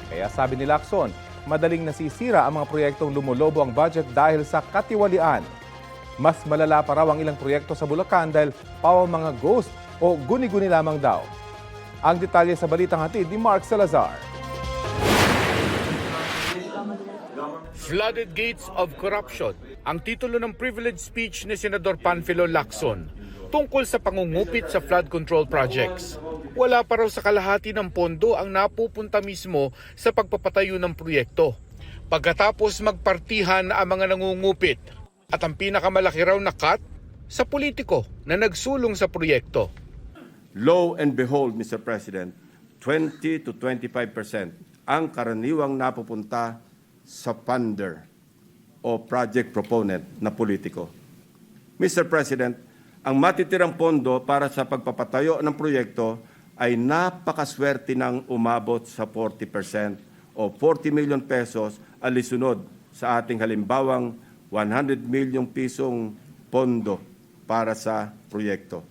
Kaya sabi ni Lacson, madaling nasisira ang mga proyektong lumulobo ang budget dahil sa katiwalian. Mas malala pa raw ang ilang proyekto sa Bulacan dahil pawang mga ghost o guni-guni lamang daw. Ang detalye sa balitang hatid ni Mark Salazar. Flooded Gates of Corruption, ang titulo ng privilege speech ni Senador Panfilo Lacson tungkol sa pangungupit sa flood control projects. Wala pa raw sa kalahati ng pondo ang napupunta mismo sa pagpapatayo ng proyekto. Pagkatapos magpartihan ang mga nangungupit at ang pinakamalaki raw na cut sa politiko na nagsulong sa proyekto. Lo and behold, Mr. President, 20 to 25% ang karaniwang napupunta sa funder o project proponent na politiko. Mr. President, ang matitirang pondo para sa pagpapatayo ng proyekto ay napakaswerte ng umabot sa 40% o 40 million pesos alisunod sa ating halimbawang 100 million pisong pondo para sa proyekto.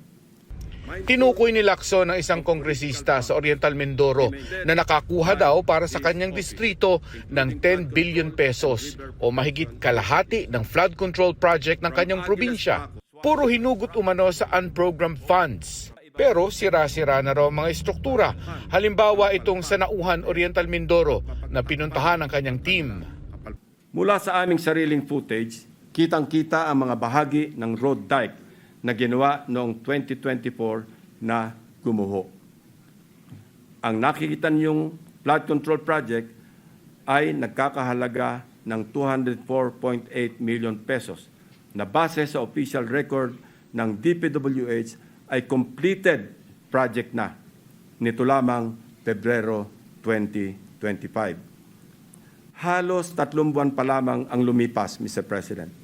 Tinukoy ni Lacson ng isang kongresista sa Oriental Mindoro na nakakuha daw para sa kanyang distrito ng 10 billion pesos o mahigit kalahati ng flood control project ng kanyang probinsya. Puro hinugot umano sa unprogrammed funds. Pero sira-sira na raw mga estruktura. Halimbawa itong sa Nauhan, Oriental Mindoro na pinuntahan ng kanyang team. Mula sa aming sariling footage, kitang-kita ang mga bahagi ng road dike na ginawa noong 2024 na gumuho. Ang nakikita niyong flood control project ay nagkakahalaga ng 204.8 million pesos na base sa official record ng DPWH ay completed project na nito lamang Pebrero 2025. Halos 3 buwan pa lamang ang lumipas, Mr. President.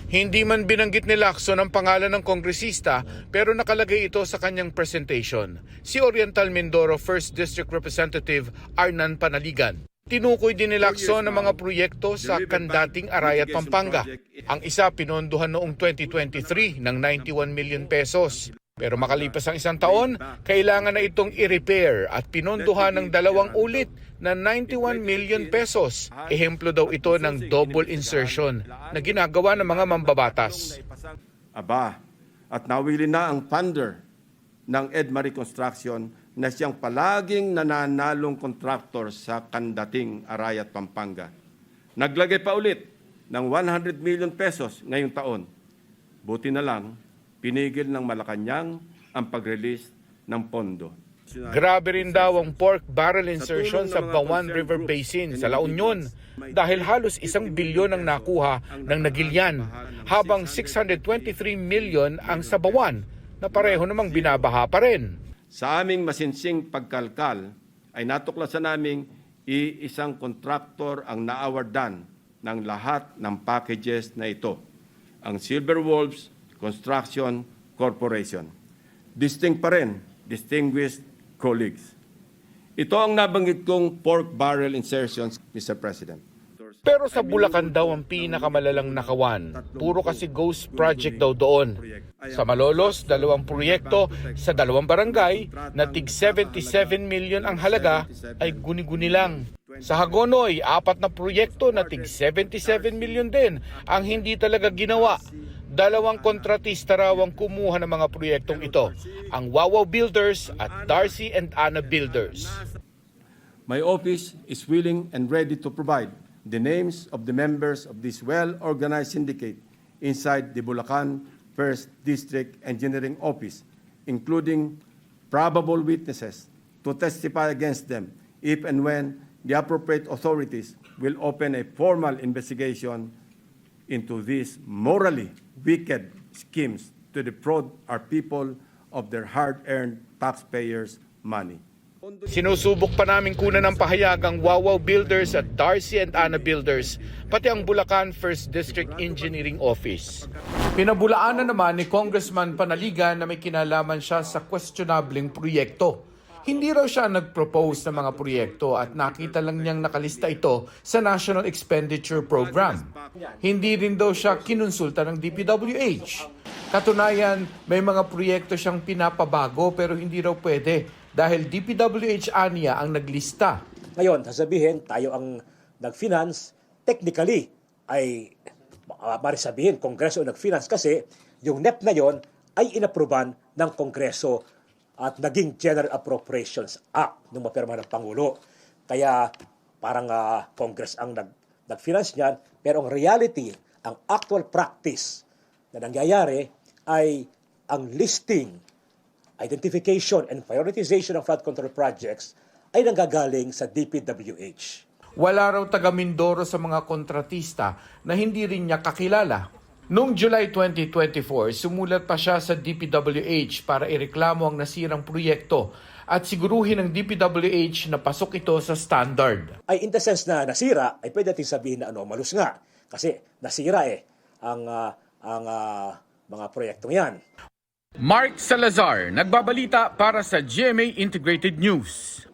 Hindi man binanggit ni Lacson ang pangalan ng kongresista pero nakalagay ito sa kanyang presentation. Si Oriental Mindoro 1st District Representative Arnan Panaligan. Tinukoy din ni Lacson ang mga proyekto sa Candating, Arayat, Pampanga. Ang isa pinondohan noong 2023 ng 91 million pesos. Pero makalipas ang isang taon, kailangan na itong i-repair at pinondohan ng 2 ulit na 91 million pesos. Ehemplo daw ito ng double insertion na ginagawa ng mga mambabatas. Aba, at nawili na ang funder ng Edma Reconstruction na siyang palaging nananalong kontraktor sa Candating, Arayat, Pampanga. Naglagay pa ulit ng 100 million pesos ngayong taon. Buti na lang, pinigil ng Malacanang ang pag-release ng pondo. Grabe rin daw ang pork barrel insertion sa Bawan River Basin sa La Union dahil halos 1 bilyon ang nakuha ng Nagilian habang 623 million ang sa Bawan na pareho namang binabaha pa rin. Sa aming masinsing pagkalkal ay natuklasan naming iisang kontraktor ang naawardan ng lahat ng packages na ito, ang Silver Wolves Construction Corporation. Distinct pa rin, distinguished colleagues. Ito ang nabanggit kong pork barrel insertions, Mr. President. Pero sa Bulacan daw ang pinakamalalang nakawan. Puro kasi ghost project daw doon. Sa Malolos, 2 proyekto sa 2 barangay na tig 77 million ang halaga ay guni-guni lang. Sa Hagonoy, 4 na proyekto na tig 77 million din ang hindi talaga ginawa. 2 kontratista raw ang kumuha ng mga proyektong ito, ang Wawaw Builders at Darcy and Anna Builders. My office is willing and ready to provide the names of the members of this well-organized syndicate inside the Bulacan 1st District Engineering Office, including probable witnesses, to testify against them if and when the appropriate authorities will open a formal investigation into these morally wicked schemes to defraud our people of their hard-earned taxpayers' money. Sinusubok pa namin kunan ng pahayag ang Wawaw Builders at Darcy and Anna Builders, pati ang Bulacan 1st District Engineering Office. Pinabulaan na naman ni Congressman Panaligan na may kinalaman siya sa questionableng proyekto. Hindi raw siya nag-propose ng mga proyekto at nakita lang niyang nakalista ito sa National Expenditure Program. Hindi rin daw siya kinonsulta ng DPWH. Katunayan, may mga proyekto siyang pinapabago pero hindi raw pwede dahil DPWH aniya ang naglista. Ngayon, sasabihin, tayo ang nag-finance, technically, ay marisabihin, Kongreso ang nag-finance kasi yung NEP na yon ay inaproban ng Kongreso at naging General Appropriations Act nung mapirma ng Pangulo. Kaya parang Congress ang nag-finance niyan, pero ang reality, ang actual practice na nangyayari ay ang listing, identification, and prioritization of flood control projects ay nanggagaling sa DPWH. Wala raw taga Mindoro sa mga kontratista na hindi rin niya kakilala. Noong July 2024, sumulat pa siya sa DPWH para ireklamo ang nasirang proyekto at siguruhin ng DPWH na pasok ito sa standard. Ay in the sense na nasira, ay pwede natin sabihin na anomalous nga. Kasi nasira ang mga proyektong yan. Mark Salazar, nagbabalita para sa GMA Integrated News.